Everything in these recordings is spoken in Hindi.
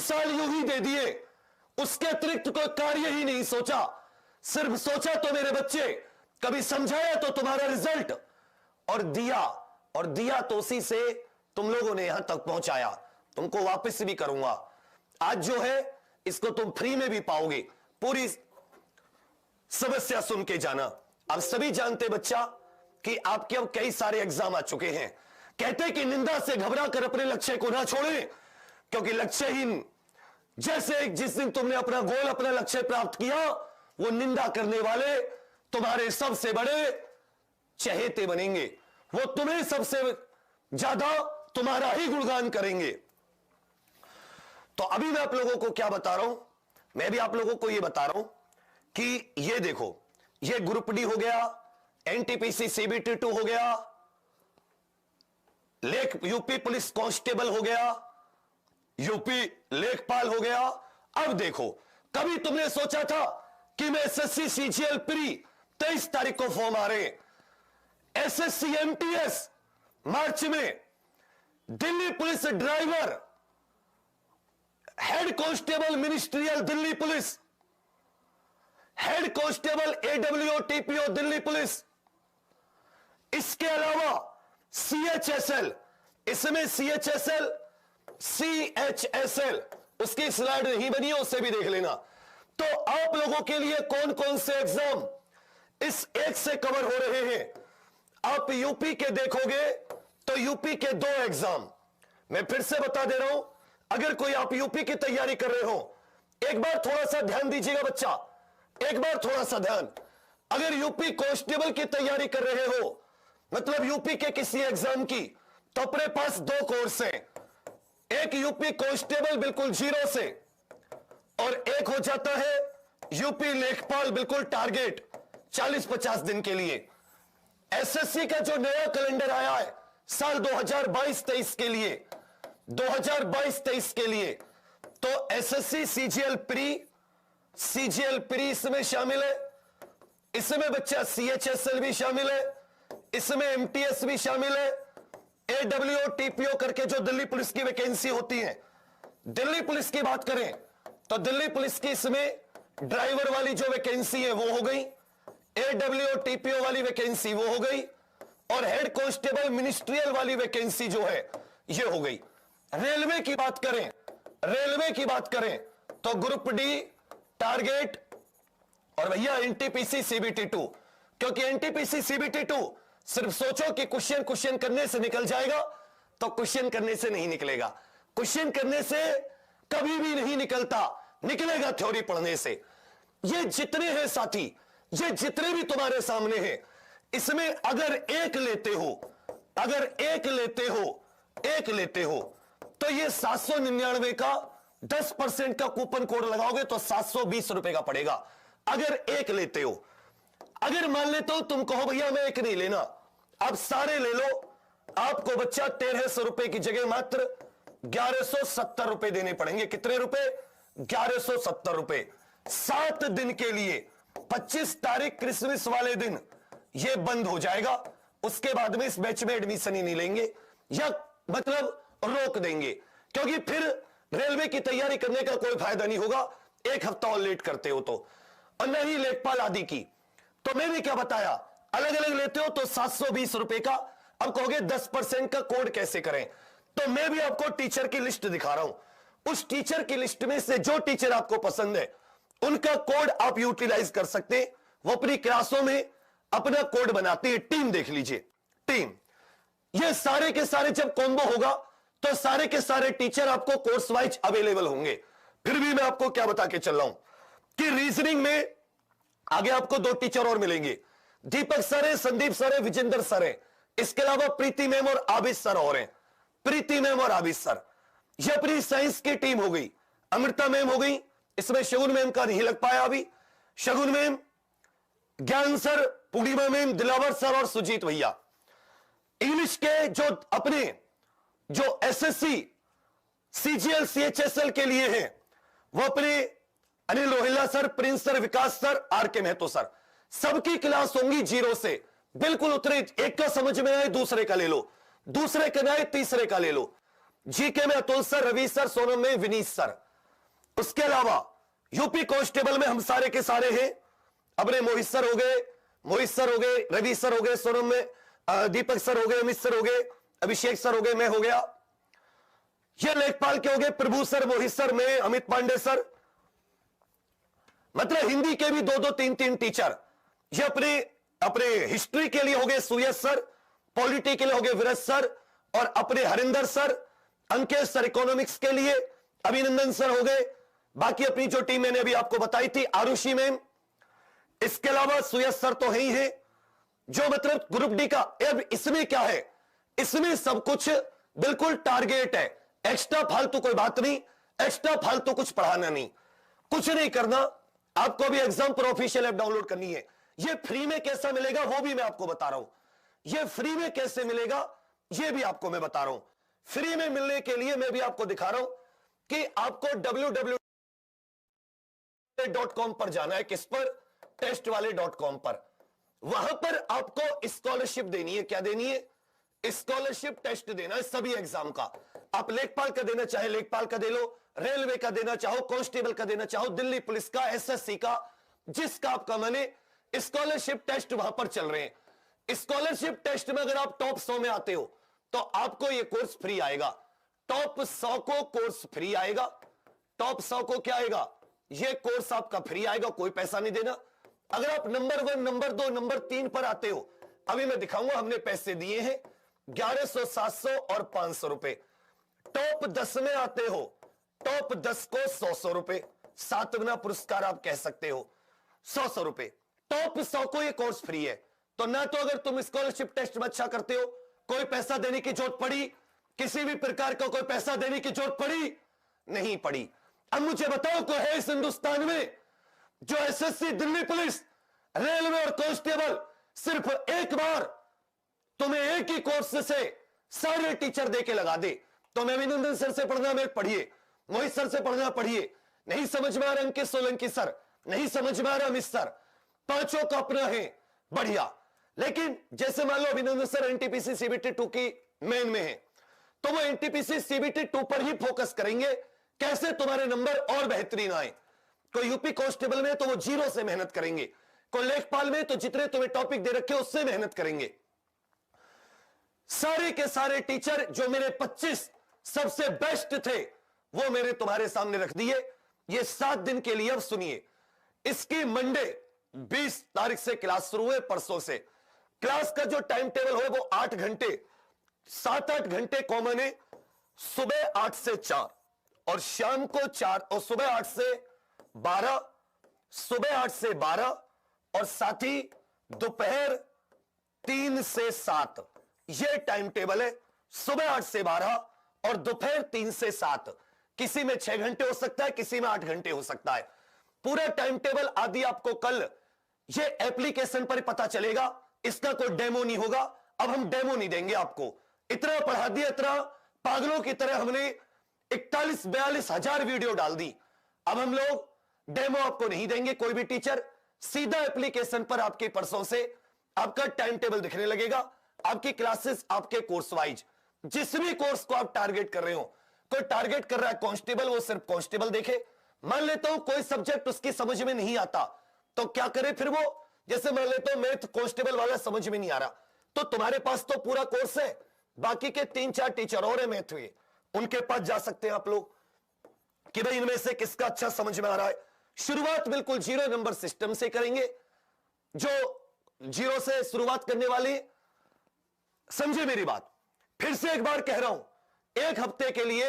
साल यूं ही दे दिए, उसके अतिरिक्त कोई कार्य ही नहीं सोचा। सिर्फ सोचा तो मेरे बच्चे, कभी समझाया तो तुम्हारा रिजल्ट, और दिया तो उसी से तुम लोगों ने यहां तक पहुंचाया। तुमको वापस भी करूंगा। आज जो है इसको तुम फ्री में भी पाओगे। पूरी समस्या सुन के जाना। आप सभी जानते बच्चा कि आपके अब कई सारे एग्जाम आ चुके हैं। कहते कि निंदा से घबरा कर अपने लक्ष्य को ना छोड़ें, क्योंकि लक्ष्यहीन जैसे जिस दिन तुमने अपना गोल, अपना लक्ष्य प्राप्त किया, वो निंदा करने वाले तुम्हारे सबसे बड़े चहेते बनेंगे। वो तुम्हें सबसे ज्यादा तुम्हारा ही गुणगान करेंगे। तो अभी मैं आप लोगों को क्या बता रहा हूं, मैं भी आप लोगों को यह बता रहा हूं कि ये देखो, ये ग्रुप डी हो गया, एनटीपीसी सीबीटी 2 हो गया, यूपी पुलिस कांस्टेबल हो गया, यूपी लेखपाल हो गया। अब देखो, कभी तुमने सोचा था कि मैं एसएससी सीजीएल प्री 23 तारीख को फॉर्म आ रहे, एसएससी एमटीएस मार्च में, Delhi police driver, head constable ministerial Delhi police, head constable AWO TPO Delhi police, इसके अलावा सीएचएसएल, इसमें सीएचएसएल सीएचएसएल उसकी स्लाइड नहीं बनी है, उससे भी देख लेना। तो आप लोगों के लिए कौन कौन से एग्जाम इस एक से कवर हो रहे हैं। आप यूपी के देखोगे तो यूपी के 2 एग्जाम, मैं फिर से बता दे रहा हूं, अगर कोई आप यूपी की तैयारी कर रहे हो, एक बार थोड़ा सा ध्यान दीजिएगा बच्चा, एक बार थोड़ा सा ध्यान। अगर यूपी कांस्टेबल की तैयारी कर रहे हो, मतलब यूपी के किसी एग्जाम की, तो अपने पास 2 कोर्स हैं। एक यूपी कांस्टेबल बिल्कुल 0 से, और एक हो जाता है यूपी लेखपाल बिल्कुल टारगेट 40-50 दिन के लिए। एसएससी का जो नया कैलेंडर आया है साल 2022-23 के लिए, 2022-23 के लिए, तो एसएससी सीजीएल प्री इसमें शामिल है, इसमें बच्चा सीएचएसएल भी शामिल है, इसमें एमटीएस भी शामिल है, एडब्ल्यूओ टीपीओ करके जो दिल्ली पुलिस की वैकेंसी होती है। दिल्ली पुलिस की बात करें तो दिल्ली पुलिस की इसमें ड्राइवर वाली जो वैकेंसी है वो हो गई, एडब्ल्यूओ टीपीओ वाली वैकेंसी वो हो गई, और हेड कांस्टेबल मिनिस्ट्रियल वाली वैकेंसी जो है ये हो गई। रेलवे की बात करें तो ग्रुप डी टारगेट, और भैया एनटीपीसी सीबीटी 2, क्योंकि एनटीपीसी सीबीटी 2 सिर्फ सोचो कि क्वेश्चन करने से निकल जाएगा, तो क्वेश्चन करने से नहीं निकलेगा। क्वेश्चन करने से कभी भी नहीं निकलता, निकलेगा थ्योरी पढ़ने से। ये जितने हैं साथी, ये जितने भी तुम्हारे सामने हैं, इसमें अगर एक लेते हो तो ये 799 का 10% का कूपन कोड लगाओगे तो 720 रुपए का पड़ेगा, अगर एक लेते हो। अगर मान लेते हो तुम कहो भैया मैं एक नहीं लेना, अब सारे ले लो, आपको बच्चा 1300 रुपए की जगह मात्र 1170 रुपए देने पड़ेंगे। कितने रुपए? 1170 रुपए 7 दिन के लिए। 25 तारीख क्रिसमस वाले दिन यह बंद हो जाएगा, उसके बाद में इस बैच में एडमिशन ही नहीं लेंगे, या मतलब रोक देंगे, क्योंकि फिर रेलवे की तैयारी करने का कोई फायदा नहीं होगा, 1 हफ्ता और लेट करते हो तो, और नहीं लेखपाल आदि की। तो मैंने क्या बताया, अलग अलग लेते हो तो 720 रुपए का। अब कहोगे 10% का कोड कैसे करें, तो मैं भी आपको टीचर की लिस्ट दिखा रहा हूं। उस टीचर की लिस्ट में से जो टीचर आपको पसंद है उनका कोड आप यूटिलाइज कर सकते हैं। वो अपनी क्लासों में अपना कोड बनाती है। टीम देख लीजिए, टीम, ये सारे के सारे जब कॉम्बो होगा तो सारे के सारे टीचर आपको कोर्स वाइज अवेलेबल होंगे। फिर भी मैं आपको क्या बता के चल रहा हूं कि रीजनिंग में आगे आपको 2 टीचर और मिलेंगे, दीपक सर है, संदीप सर है, विजेंद्र सर है, इसके अलावा प्रीति मैम और आबिद सर और हैं। प्रीति मैम और आबिद सर, ये अपनी साइंस की टीम हो गई। अमृता मैम हो गई, इसमें शगुन मैम का नहीं लग पाया अभी, शगुन मैम, ज्ञान सर, पूर्णिमा मैम, दिलावर सर और सुजीत भैया। इंग्लिश के जो अपने जो एसएससी सीजीएल सीएचएसएल के लिए हैं वो अपने Anil Rohilla sir, Prince sir, Vikas sir, R K Mahato sir, सबकी क्लास होंगी 0 से बिल्कुल उतरे। एक का समझ में आए दूसरे का ले लो, दूसरे का आए तीसरे का ले लो। जीके में अतुल सर, रवि सर, सोनम में विनीत सर, उसके अलावा यूपी कांस्टेबल में हम सारे के सारे हैं। अपने मोहित सर हो गए, रवि सर हो गए, सोनम में दीपक सर हो गए, अमित सर हो गए, अभिषेक सर हो गए, मैं हो गया, ये लेखपाल के हो गए, प्रभु सर, मोहित सर, मैं, अमित पांडे सर। मतलब हिंदी के भी 2-2 3-3 टीचर। ये अपने हिस्ट्री के लिए हो गए सुयश सर, पॉलिटी के लिए हो गए विरज सर, और अपने Harinder sir, Ankesh sir economics के लिए अभिनंदन सर हो गए। बाकी अपनी जो टीम मैंने अभी आपको बताई थी, आरुषि मैम, इसके अलावा सुयश सर तो है ही है, जो मतलब ग्रुप डी का। अब इसमें क्या है, इसमें सब कुछ बिल्कुल टारगेट है, एक्स्ट्रा फालतू कोई बात नहीं, एक्स्ट्रा फालतू कुछ पढ़ाना नहीं, कुछ नहीं करना। आपको अभी एग्जाम पर ऑफिशियल ऐप डाउनलोड करनी है। ये फ्री में कैसा मिलेगा वो भी मैं आपको बता रहा हूं। ये फ्री में कैसे मिलेगा ये भी आपको मैं बता रहा हूं। फ्री में मिलने के लिए मैं भी आपको दिखा रहा हूं कि आपको www.com पर जाना है। किस पर? टेस्टवाले.com पर। वहां पर आपको स्कॉलरशिप देनी है। क्या देनी है? स्कॉलरशिप टेस्ट देना है सभी एग्जाम का। आप लेखपाल का देना चाहे लेखपाल का दे लो, रेलवे का देना चाहो, कांस्टेबल का देना चाहो, दिल्ली पुलिस का, एसएससी का, जिसका आपका माने स्कॉलरशिप टेस्ट वहां पर चल रहे हैं। स्कॉलरशिप टेस्ट में अगर आप टॉप 100 में आते हो तो आपको यह कोर्स फ्री आएगा। टॉप 100 को कोर्स फ्री आएगा। टॉप 100 को क्या आएगा? यह कोर्स आपका फ्री आएगा, कोई पैसा नहीं देना। अगर आप नंबर 1, नंबर 2, नंबर 3 पर आते हो, अभी मैं दिखाऊंगा, हमने पैसे दिए हैं 1100, 700 और 500 रुपए। टॉप 10 में आते हो, टॉप 10 को 100 रुपए, 7 गुना पुरस्कार आप कह सकते हो, 100 रुपए। टॉप 100 को ये कोर्स फ्री है। तो ना तो अगर तुम स्कॉलरशिप टेस्ट में अच्छा करते हो, कोई पैसा देने की जरूरत पड़ी, किसी भी प्रकार का कोई पैसा देने की जरूरत पड़ी नहीं पड़ी। अब मुझे बताओ, कोई है इस हिंदुस्तान में जो एसएससी, दिल्ली पुलिस, रेलवे और कांस्टेबल सिर्फ एक बार तुम्हें एक ही कोर्स से सारे टीचर देके लगा दे? तो मैं अभिनंदन सर से पढ़ना मैं पढ़िए, मोहित सर से पढ़ना पढ़िए, नहीं समझ में आ रहा अंकित सोलंकी सर, नहीं समझ में आ रहा अमित सर, पांचों का अपना है, बढ़िया। लेकिन जैसे मान लो अभिनंदन सर एनटीपीसी सीबीटी 2 की मेन में है, तो वो एनटीपीसी सीबीटी 2 पर ही फोकस करेंगे, कैसे तुम्हारे नंबर और बेहतरीन आए। कोई यूपी कांस्टेबल में तो वो 0 से मेहनत करेंगे, कोई लेखपाल में तो जितने तुम्हें टॉपिक दे रखे उससे मेहनत करेंगे। सारे के सारे टीचर जो मेरे 25 सबसे बेस्ट थे वो मैंने तुम्हारे सामने रख दिए। ये 7 दिन के लिए। अब सुनिए, इसकी मंडे 20 तारीख से क्लास शुरू है, परसों से। क्लास का जो टाइम टेबल है वो 8 घंटे, 7-8 घंटे कॉमन है। सुबह 8 से 4 और शाम को 4, और सुबह 8 से 12, सुबह 8 से 12 और साथ ही दोपहर 3 से 7, यह टाइम टेबल है। सुबह 8 से 12 और दोपहर 3 से 7। किसी में 6 घंटे हो सकता है, किसी में 8 घंटे हो सकता है। पूरा टाइम टेबल आदि आपको कल ये एप्लीकेशन पर पता चलेगा। इसका कोई डेमो नहीं होगा। अब हम डेमो नहीं देंगे आपको। इतना पढ़ा दिया, इतना पागलों की तरह हमने 41-42 हजार वीडियो डाल दी। अब हम लोग डेमो आपको नहीं देंगे। कोई भी टीचर सीधा एप्लीकेशन पर आपके परसों से आपका टाइम टेबल दिखने लगेगा, आपकी क्लासेस, आपके कोर्स वाइज। जिस भी कोर्स को आप टारगेट कर रहे हो, कोई टारगेट कर रहा है कांस्टेबल, वो सिर्फ कांस्टेबल देखे। मान लेता हूं कोई सब्जेक्ट उसकी समझ में नहीं आता, तो क्या करे फिर वो? जैसे मान लेता हूं मैथ कांस्टेबल वाला समझ में नहीं आ रहा, तो तुम्हारे पास तो पूरा कोर्स है, बाकी के 3-4 टीचर और है मैथ हुए, उनके पास जा सकते हैं आप लोग कि भाई इनमें से किसका अच्छा समझ में आ रहा है। शुरुआत बिल्कुल 0 नंबर सिस्टम से करेंगे। जो 0 से शुरुआत करने वाले, समझे मेरी बात। फिर से एक बार कह रहा हूं, 1 हफ्ते के लिए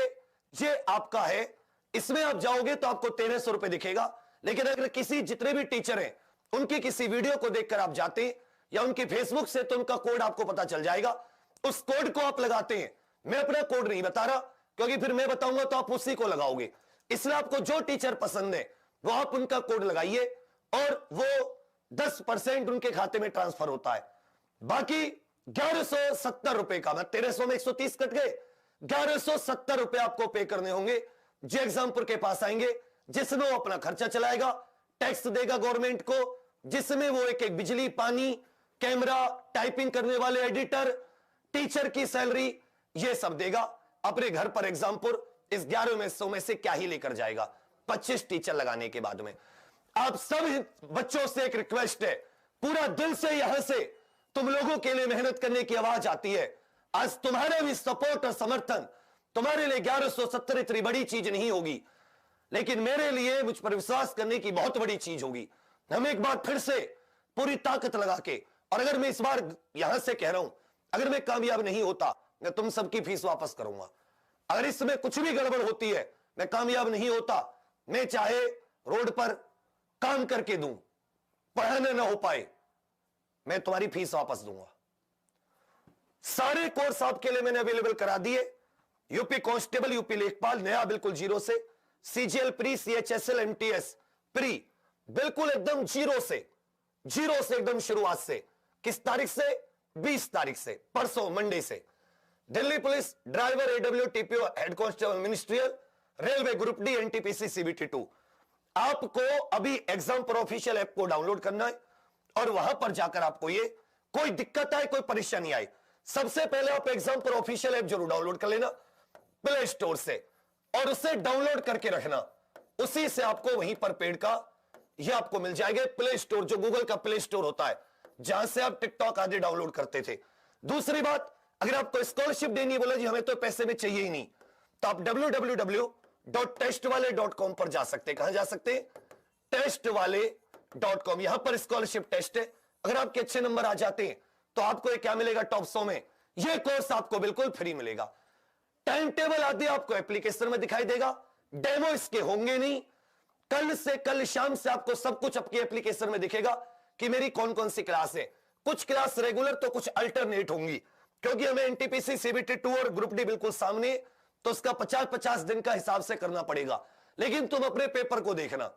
ये आपका है। इसमें आप जाओगे तो आपको 1300 रुपए दिखेगा। लेकिन अगर किसी, जितने भी टीचर हैं, उनकी किसी वीडियो को देखकर आप जाते हैं या उनकी फेसबुक से, तो उनका कोड आपको पता चल जाएगा। उस कोड को आप लगाते हैं। मैं अपना कोड नहीं बता रहा, क्योंकि फिर मैं बताऊंगा तो आप उसी को लगाओगे। इसलिए आपको जो टीचर पसंद है वो आप उनका कोड लगाइए और वो 10% उनके खाते में ट्रांसफर होता है। बाकी 1170 रुपए का, मैं 1300 में 130 कट गए, 1170 रुपए आपको पे करने होंगे। जो एग्जाम्पल के पास आएंगे, जिसमें वो अपना खर्चा चलाएगा, टैक्स देगा गवर्नमेंट को, जिसमें वो एक बिजली, पानी, कैमरा, टाइपिंग करने वाले एडिटर, टीचर की सैलरी, ये सब देगा। अपने घर पर एग्जाम्पल इस 1100 में से क्या ही लेकर जाएगा? 25 टीचर लगाने के बाद में। आप सब बच्चों से एक रिक्वेस्ट है, पूरा दिल से यहां से तुम लोगों के लिए मेहनत करने की आवाज आती है। आज तुम्हारे भी सपोर्ट और समर्थन तुम्हारे लिए 1170 इतनी बड़ी चीज नहीं होगी, लेकिन मेरे लिए मुझ पर विश्वास करने की बहुत बड़ी चीज होगी। हम एक बार फिर से पूरी ताकत लगा के, और अगर मैं इस बार यहां से कह रहा हूं, अगर मैं कामयाब नहीं होता मैं तुम सबकी फीस वापस करूंगा। अगर इसमें कुछ भी गड़बड़ होती है, मैं कामयाब नहीं होता, मैं चाहे रोड पर काम करके दूं, पढ़ाने ना हो पाए, मैं तुम्हारी फीस वापस दूंगा। सारे कोर्स आपके लिए मैंने अवेलेबल करा दिए। यूपी कांस्टेबल, यूपी लेखपाल नया बिल्कुल जीरो से, CGL pre, CHSL, MTS pre बिल्कुल एकदम जीरो से एकदम शुरुआत से। किस तारीख से? 20 तारीख से, परसों मंडे से। Delhi police driver, AW, TPO, head constable ministerial, railway group D, NTPC, CBT 2। आपको अभी एग्जाम पर ऑफिशियल ऐप को डाउनलोड करना है और वहां पर जाकर आपको ये कोई दिक्कत आए, कोई परेशानी आए, सबसे पहले आप एग्जाम पर ऑफिशियल ऐप जरूर डाउनलोड कर लेना प्ले स्टोर से, और उसे डाउनलोड करके रखना। उसी से आपको वहीं पर पेड का ये आपको मिल जाएगा प्ले स्टोर, जो गूगल का प्ले स्टोर होता है, जहां से आप टिकटॉक आदि डाउनलोड करते थे। दूसरी बात, अगर आपको स्कॉलरशिप देनी है, बोला जी हमें तो पैसे में चाहिए ही नहीं, तो आप www.testwale.com पर जा सकते हैं। कहां जा सकते हैं? testwale.com। यहां पर स्कॉलरशिप टेस्ट है। अगर आपके अच्छे नंबर आ जाते हैं तो आपको ये क्या मिलेगा? टॉप 100 में ये कोर्स आपको बिल्कुल फ्री मिलेगा। टाइम टेबल आदि आपको एप्लीकेशन में दिखाई देगा, डेमो इसके होंगे नहीं। कल से, कल शाम से आपको सब कुछ आपकी एप्लीकेशन में दिखेगा कि मेरी कौन कौन सी क्लास है। कुछ क्लास रेगुलर तो कुछ अल्टरनेट होंगी, क्योंकि हमें एनटीपीसी, सीबीटी 2 और ग्रुप डी बिल्कुल सामने, तो उसका 50-50 दिन का हिसाब से करना पड़ेगा। लेकिन तुम अपने पेपर को देखना,